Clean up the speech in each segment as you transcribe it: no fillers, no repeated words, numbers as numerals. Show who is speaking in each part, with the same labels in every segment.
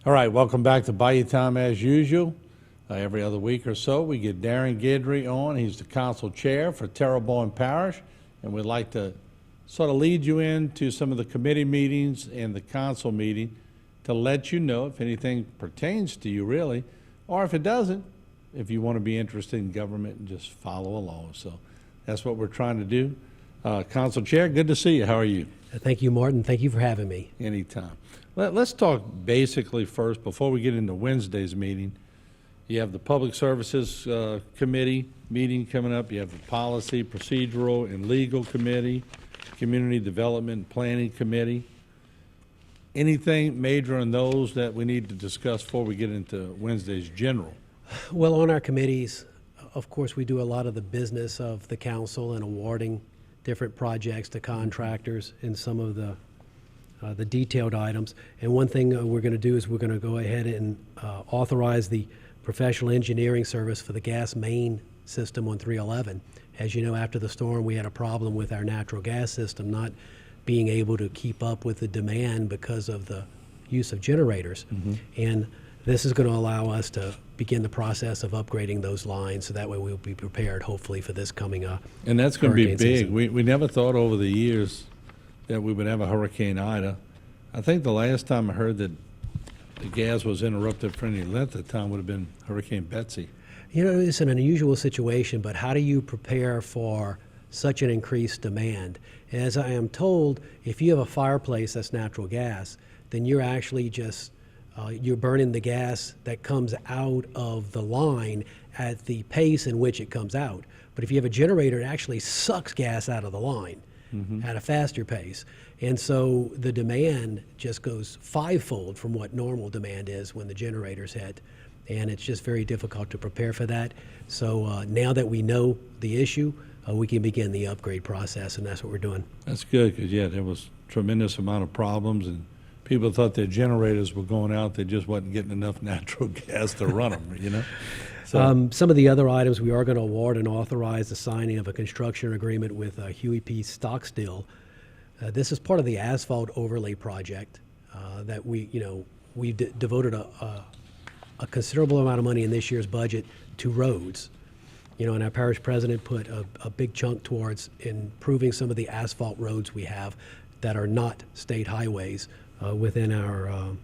Speaker 1: All right, welcome back to Bayou Time as usual. Every other week or so, we get Darren Guidry on. He's the council chair for Terrebonne Parish, and we'd like to sort of lead you into some of the committee meetings and the council meeting to let you know if anything pertains to you really, or if it doesn't, if you want to be interested in government and just follow along. So that's what we're trying to do. Council Chair, good to see you. How are you?
Speaker 2: Thank you, Martin. Thank you for having me.
Speaker 1: Anytime. Let's talk basically first, before we get into Wednesday's meeting. You have the Public Services Committee meeting coming up. You have the Policy, Procedural, and Legal Committee, Community Development and Planning Committee. Anything major on those that we need to discuss before we get into Wednesday's general?
Speaker 2: Well, on our committees, of course, we do a lot of the business of the council and awarding different projects to contractors in some of the detailed items. And one thing we're going to do is we're going to go ahead and authorize the professional engineering service for the gas main system on 311. As you know, after the storm, we had a problem with our natural gas system not being able to keep up with the demand because of the use of generators. Mm-hmm. And this is going to allow us to begin the process of upgrading those lines, so that way we'll be prepared, hopefully, for this coming
Speaker 1: and that's going to be big.
Speaker 2: Season.
Speaker 1: We never thought over the years that we would have a Hurricane Ida. I think the last time I heard that the gas was interrupted for any length of time would have been Hurricane Betsy.
Speaker 2: You know, it's an unusual situation, but how do you prepare for such an increased demand? As I am told, if you have a fireplace that's natural gas, then you're actually just you're burning the gas that comes out of the line at the pace in which it comes out. But if you have a generator, it actually sucks gas out of the line at a faster pace. And so the demand just goes fivefold from what normal demand is when the generators hit. And it's just very difficult to prepare for that. So now that we know the issue, we can begin the upgrade process, and that's what we're doing.
Speaker 1: That's good, because, yeah, there was tremendous amount of problems, and people thought their generators were going out. They just wasn't getting enough natural gas to run them, you know? So.
Speaker 2: Some of the other items, we are going to award and authorize the signing of a construction agreement with Huey P. Stockstill. This is part of the asphalt overlay project that we devoted a considerable amount of money in this year's budget to roads. You know, and our parish president put a big chunk towards improving some of the asphalt roads we have that are not state highways within our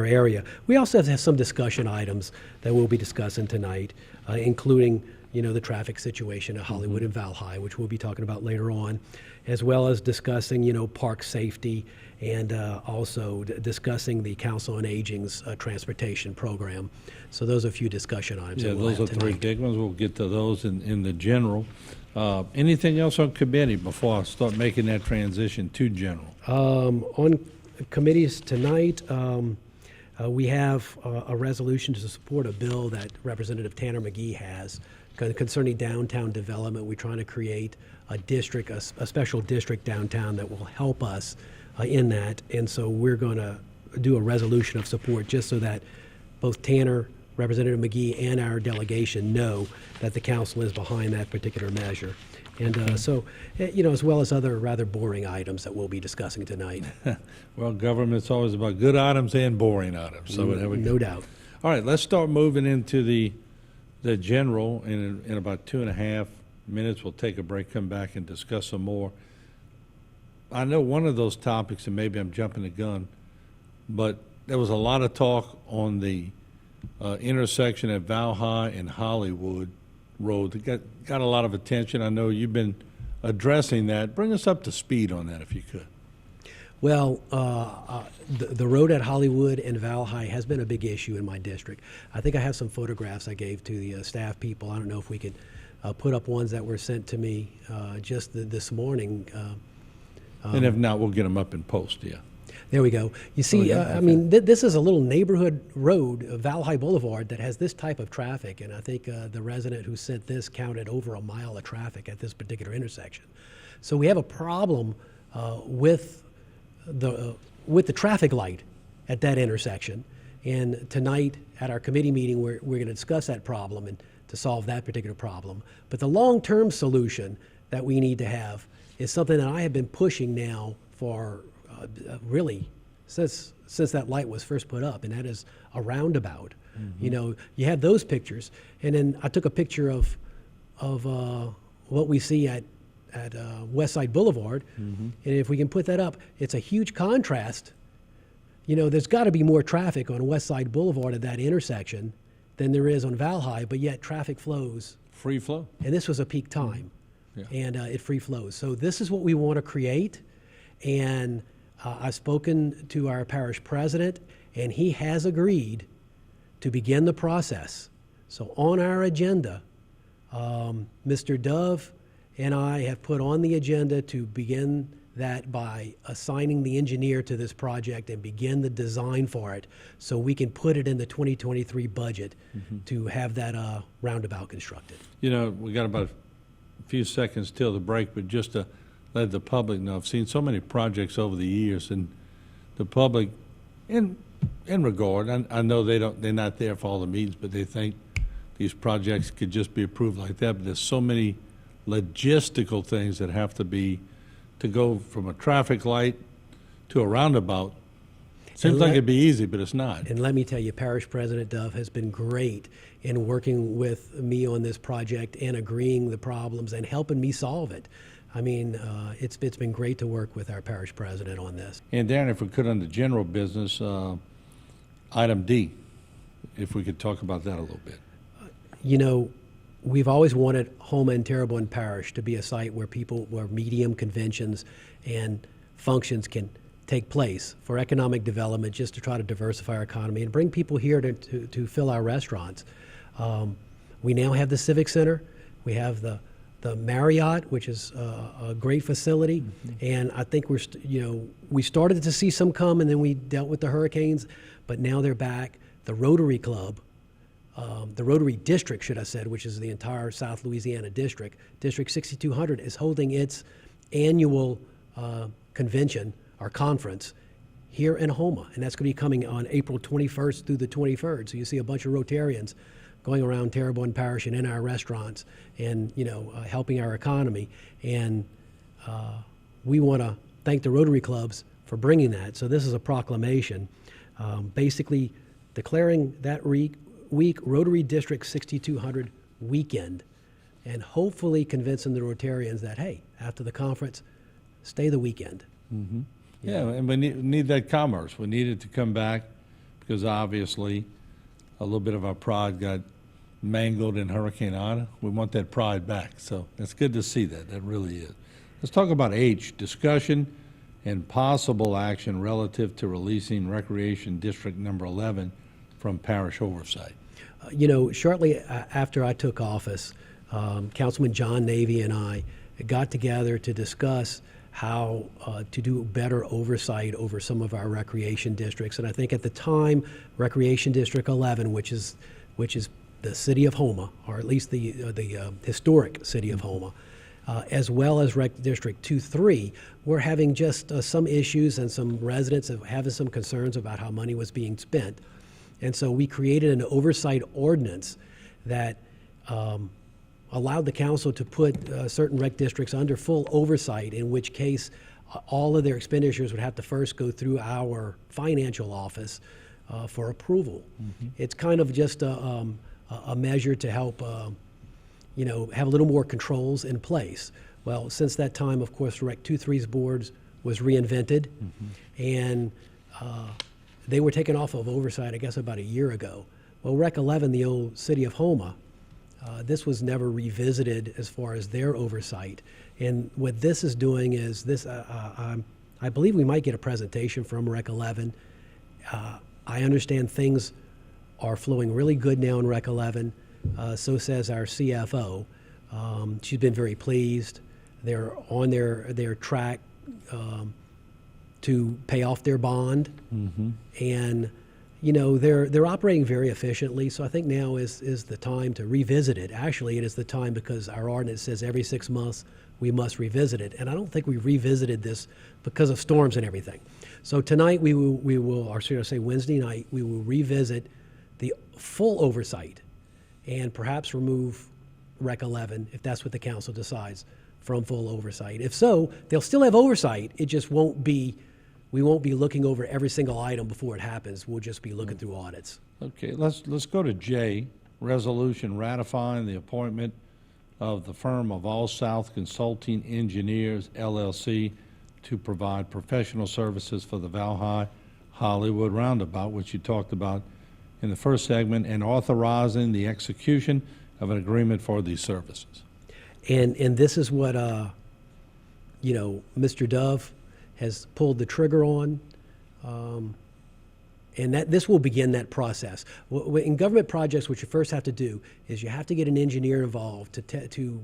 Speaker 2: area. We also have some discussion items that we'll be discussing tonight, including, you know, the traffic situation at Hollywood and Valhalla, which we'll be talking about later on, as well as discussing, you know, park safety, and also discussing the Council on Aging's transportation program. So those are a few discussion items.
Speaker 1: Yeah, those are three big ones. We'll get to those in the general. Anything else on committee before I start making that transition to general?
Speaker 2: On committees tonight, we have a resolution to support a bill that Representative Tanner McGee has concerning downtown development. We're trying to create a district, a special district downtown that will help us in that. And so we're going to do a resolution of support just so that both Tanner, Representative McGee, and our delegation know that the council is behind that particular measure. And so, you know, as well as other rather boring items that we'll be discussing tonight.
Speaker 1: Well, government's always about good items and boring items. So there we go.
Speaker 2: No doubt.
Speaker 1: All right, let's start moving into the general. In about 2.5 minutes, we'll take a break, come back, and discuss some more. I know one of those topics, and maybe I'm jumping the gun, but there was a lot of talk on the intersection at Valhalla and Hollywood Road. It got a lot of attention. I know you've been addressing that. Bring us up to speed on that, if you could.
Speaker 2: Well, the road at Hollywood and Valhalla has been a big issue in my district. I think I have some photographs I gave to the staff people. I don't know if we could put up ones that were sent to me just this morning.
Speaker 1: And if not, we'll get them up in post, yeah.
Speaker 2: There we go. You see, I mean, this is a little neighborhood road, Valhalla Boulevard, that has this type of traffic, and I think the resident who sent this counted over a mile of traffic at this particular intersection. So we have a problem with the traffic light at that intersection, and tonight at our committee meeting, we're going to discuss that problem and to solve that particular problem. But the long-term solution that we need to have is something that I have been pushing now for really since that light was first put up, and that is a roundabout. You know, you have those pictures, and then I took a picture of what we see at West Side Boulevard, and if we can put that up, it's a huge contrast. You know, there's got to be more traffic on West Side Boulevard at that intersection than there is on Valhalla, but yet traffic flows.
Speaker 1: Free flow.
Speaker 2: And this was a peak time,
Speaker 1: Yeah.
Speaker 2: and it free flows. So this is what we want to create, and I've spoken to our parish president, and he has agreed to begin the process. So on our agenda, Mr. Dove and I have put on the agenda to begin that by assigning the engineer to this project and begin the design for it so we can put it in the 2023 budget to have that roundabout constructed.
Speaker 1: You know, we got about a few seconds till the break, but just to let the public know, I've seen so many projects over the years, and the public, in regard, I know they're not there for all the meetings, but they think these projects could just be approved like that, but there's so many logistical things that have to go from a traffic light to a roundabout. Seems like it'd be easy, but it's not.
Speaker 2: And let me tell you, Parish President Dove has been great in working with me on this project and agreeing the problems and helping me solve it. I mean, it's been great to work with our parish president on this.
Speaker 1: And Darren, if we could, on the general business, item D, if we could talk about that a little bit.
Speaker 2: You know, we've always wanted Houma and Terrebonne Parish to be a site where medium conventions and functions can take place for economic development, just to try to diversify our economy and bring people here to fill our restaurants. We now have the Civic Center. We have the Marriott, which is a great facility, and I think we started to see some come, and then we dealt with the hurricanes, but now they're back. The Rotary Club, the Rotary District, should I said, which is the entire South Louisiana district, District 6200, is holding its annual convention or conference here in Houma, and that's going to be coming on April 21st through the 23rd. So you see a bunch of Rotarians going around Terrebonne Parish and in our restaurants, and helping our economy. And we want to thank the Rotary clubs for bringing that. So this is a proclamation, basically declaring that week Rotary District 6200 weekend, and hopefully convincing the Rotarians that, hey, after the conference, stay the weekend.
Speaker 1: Yeah, and we need that commerce. We need it to come back, because obviously a little bit of our pride got mangled in Hurricane Ida. We want that pride back. So it's good to see that. That really is. Let's talk about H, discussion and possible action relative to releasing Recreation District Number 11 from parish oversight.
Speaker 2: Shortly after I took office, Councilman John Navy and I got together to discuss how to do better oversight over some of our recreation districts. And I think at the time, Recreation District 11, which is the city of Houma, or at least the historic city of Houma, as well as Rec District 2-3, were having just some issues, and some residents having some concerns about how money was being spent. And so we created an oversight ordinance that allowed the council to put certain rec districts under full oversight, in which case all of their expenditures would have to first go through our financial office for approval. It's kind of just a measure to help have a little more controls in place. Well, since that time, of course, Rec 2-3's boards was reinvented, and they were taken off of oversight, I guess, about a year ago. Well, Rec 11, the old city of Houma, this was never revisited as far as their oversight. And what this is doing is this, I believe we might get a presentation from Rec 11. I understand things are flowing really good now in Rec 11. So says our CFO. She's been very pleased. They're on their track to pay off their bond. And they're operating very efficiently, so I think now is the time to revisit it. Actually, it is the time, because our ordinance says every 6 months we must revisit it, and I don't think we revisited this because of storms and everything. So tonight we will, or should I say Wednesday night, we will revisit the full oversight and perhaps remove Rec 11, if that's what the council decides, from full oversight. If so, they'll still have oversight, it just won't be we won't be looking over every single item before it happens. We'll just be looking through audits.
Speaker 1: Okay, let's go to J, resolution ratifying the appointment of the firm of All South Consulting Engineers, LLC, to provide professional services for the Valhalla Hollywood Roundabout, which you talked about in the first segment, and authorizing the execution of an agreement for these services.
Speaker 2: And this is what, Mr. Dove has pulled the trigger on. And this will begin that process. In government projects, what you first have to do is you have to get an engineer involved to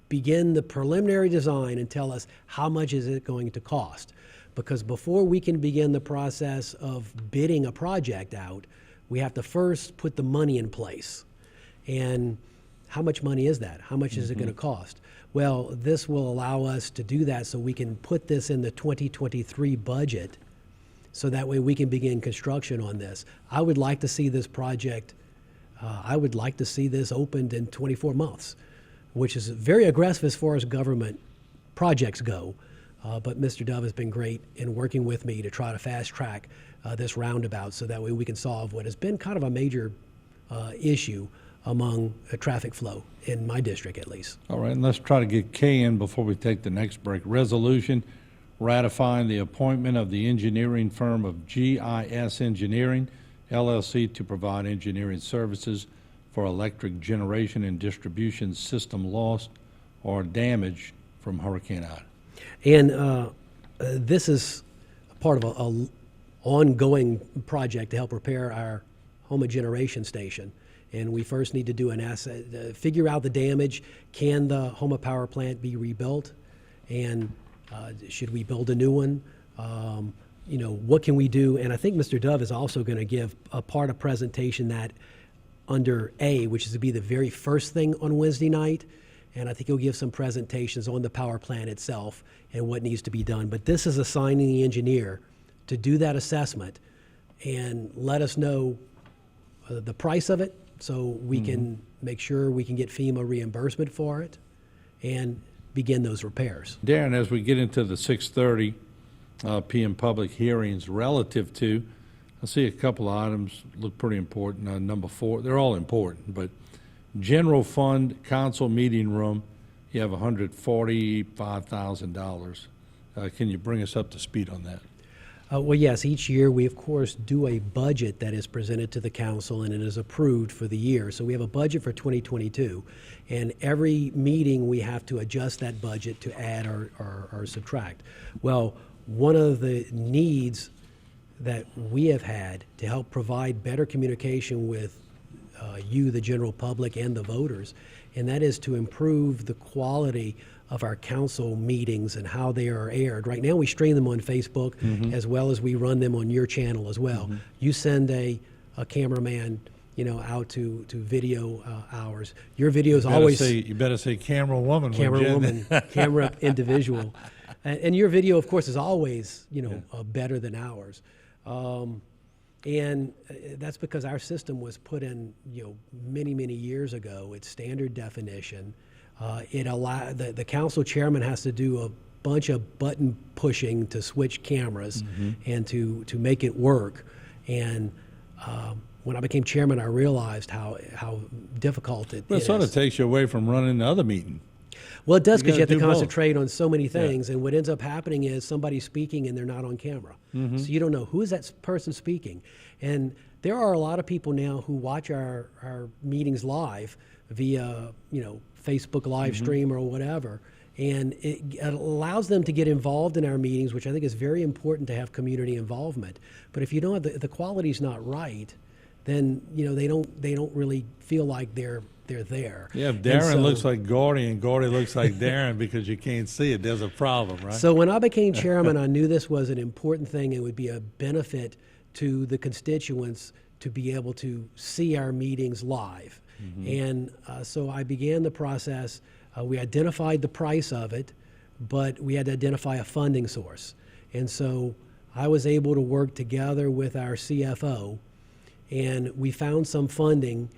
Speaker 2: begin the preliminary design and tell us how much is it going to cost. Because before we can begin the process of bidding a project out, we have to first put the money in place. And how much money is that? How much is it going to cost? Well, this will allow us to do that so we can put this in the 2023 budget, so that way we can begin construction on this. I would like to see this project, I would like to see this opened in 24 months, which is very aggressive as far as government projects go. But Mr. Dove has been great in working with me to try to fast track this roundabout, so that way we can solve what has been kind of a major issue among traffic flow in my district, at least.
Speaker 1: All right, and let's try to get K in before we take the next break. Resolution ratifying the appointment of the engineering firm of GIS Engineering, LLC, to provide engineering services for electric generation and distribution system loss or damage from Hurricane Ida.
Speaker 2: And this is part of a ongoing project to help repair our Homa generation station. And we first need to do an asset, figure out the damage. Can the Homa power plant be rebuilt? And should we build a new one? What can we do? And I think Mr. Dove is also going to give a part of presentation that under A, which is to be the very first thing on Wednesday night. And I think he'll give some presentations on the power plant itself and what needs to be done. But this is assigning the engineer to do that assessment and let us know the price of it, so we can make sure we can get FEMA reimbursement for it and begin those repairs.
Speaker 1: Darren, as we get into the 6:30 p.m. public hearings relative to, I see a couple of items look pretty important. Number 4, they're all important, but general fund council meeting room, you have $145,000. Can you bring us up to speed on that?
Speaker 2: Well, yes, each year we, of course, do a budget that is presented to the council and it is approved for the year. So we have a budget for 2022, and every meeting we have to adjust that budget to add or subtract. Well, one of the needs that we have had to help provide better communication with you, the general public, and the voters, and that is to improve the quality of our council meetings and how they are aired. Right now we stream them on Facebook as well as we run them on your channel as well. You send a cameraman, out to video hours. Your videos always...
Speaker 1: You better say camera woman.
Speaker 2: Camera individual. And your video, of course, is always, better than ours. And that's because our system was put in, many, many years ago. It's standard definition. The council chairman has to do a bunch of button pushing to switch cameras and to make it work. And when I became chairman, I realized how difficult it is.
Speaker 1: It sort of takes you away from running the other meeting.
Speaker 2: Well, it does, because you have to concentrate on so many things. And what ends up happening is somebody's speaking and they're not on camera. So you don't know who is that person speaking. And there are a lot of people now who watch our meetings live via, Facebook live stream or whatever. And it allows them to get involved in our meetings, which I think is very important to have community involvement. But if you don't have the quality's not right, then they don't really feel like they're there.
Speaker 1: Yeah, if Darren looks like Gordy and Gordy looks like Darren because you can't see it, there's a problem, right?
Speaker 2: So when I became chairman, I knew this was an important thing. It would be a benefit to the constituents to be able to see our meetings live. And so I began the process. We identified the price of it, but we had to identify a funding source. And so I was able to work together with our CFO, and we found some funding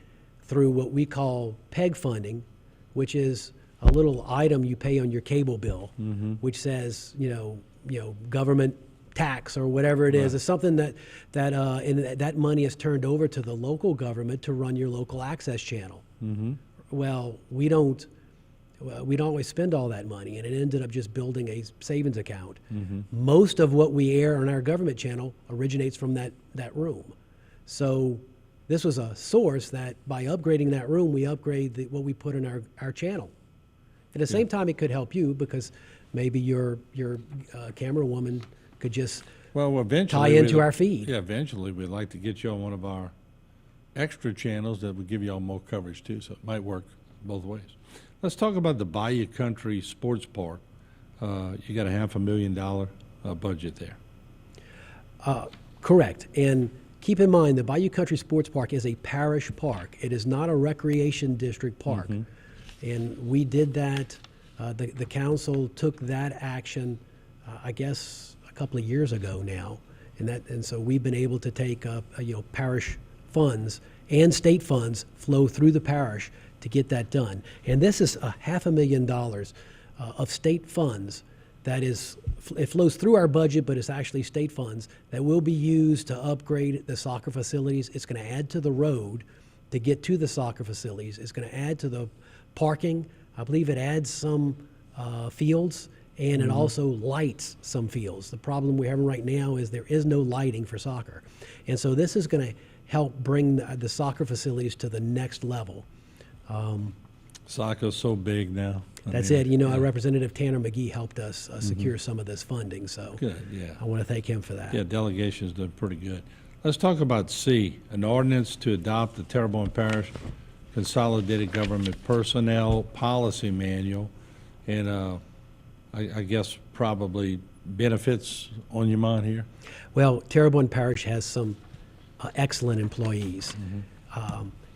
Speaker 2: through what we call PEG funding, which is a little item you pay on your cable bill, which says, government tax or whatever it is. It's something and that money is turned over to the local government to run your local access channel. Well, we don't always spend all that money, and it ended up just building a savings account. Most of what we air on our government channel originates from that room. So this was a source that by upgrading that room, we upgrade what we put in our channel. At the same time, it could help you because maybe your camera woman could just
Speaker 1: Well, eventually.
Speaker 2: tie into our feed.
Speaker 1: Yeah, eventually, we'd like to get you on one of our extra channels that would give you all more coverage too, so it might work both ways. Let's talk about the Bayou Country Sports Park. You got a $500,000 budget there.
Speaker 2: Correct. And keep in mind, the Bayou Country Sports Park is a parish park. It is not a recreation district park. And we did that. The council took that action, I guess, a couple of years ago now. And so we've been able to take parish funds and state funds flow through the parish to get that done. And this is $500,000 of state funds it flows through our budget, but it's actually state funds that will be used to upgrade the soccer facilities. It's going to add to the road to get to the soccer facilities. It's going to add to the parking. I believe it adds some fields, and it also lights some fields. The problem we're having right now is there is no lighting for soccer. And so this is going to help bring the soccer facilities to the next level.
Speaker 1: Soccer's so big now.
Speaker 2: That's it. Our Representative Tanner McGee helped us secure some of this funding, so
Speaker 1: Good, yeah.
Speaker 2: I want to thank him for that.
Speaker 1: Yeah, delegation's done pretty good. Let's talk about C, an ordinance to adopt the Terrebonne Parish Consolidated Government Personnel Policy Manual, and I guess probably benefits on your mind here?
Speaker 2: Well, Terrebonne Parish has some excellent employees,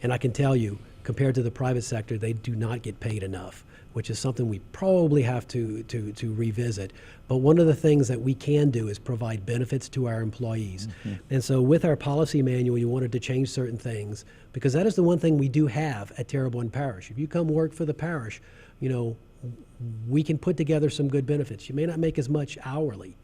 Speaker 2: and I can tell you, compared to the private sector, they do not get paid enough, which is something we probably have to revisit. But one of the things that we can do is provide benefits to our employees. And so with our policy manual, you wanted to change certain things, because that is the one thing we do have at Terrebonne Parish. If you come work for the parish, we can put together some good benefits. You may not make as much hourly,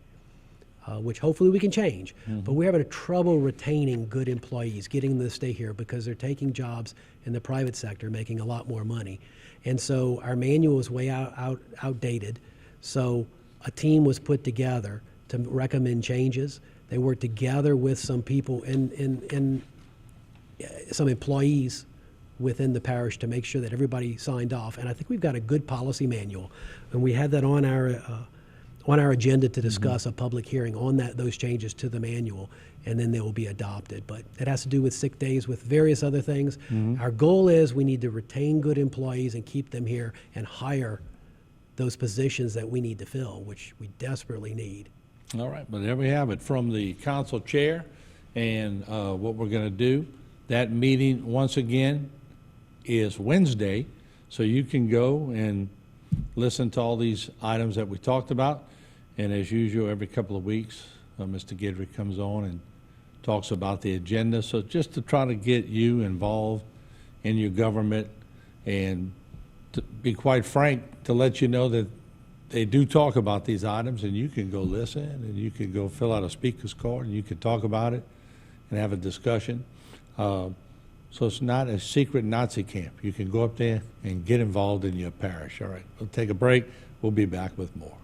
Speaker 2: which hopefully we can change. But we're having trouble retaining good employees, getting them to stay here because they're taking jobs in the private sector, making a lot more money. And so our manual is way outdated. So a team was put together to recommend changes. They worked together with some people and some employees within the parish to make sure that everybody signed off. And I think we've got a good policy manual, and we had that on our agenda to discuss a public hearing on those changes to the manual, and then they will be adopted. But it has to do with sick days, with various other things. Our goal is we need to retain good employees and keep them here and hire those positions that we need to fill, which we desperately need.
Speaker 1: All right, but there we have it from the council chair, and what we're going to do. That meeting, once again, is Wednesday, so you can go and listen to all these items that we talked about. And as usual, every couple of weeks, Mr. Guidry comes on and talks about the agenda. So just to try to get you involved in your government, and to be quite frank, to let you know that they do talk about these items, and you can go listen, and you can go fill out a speaker's card, and you can talk about it and have a discussion. So it's not a secret Nazi camp. You can go up there and get involved in your parish. All right, we'll take a break. We'll be back with more.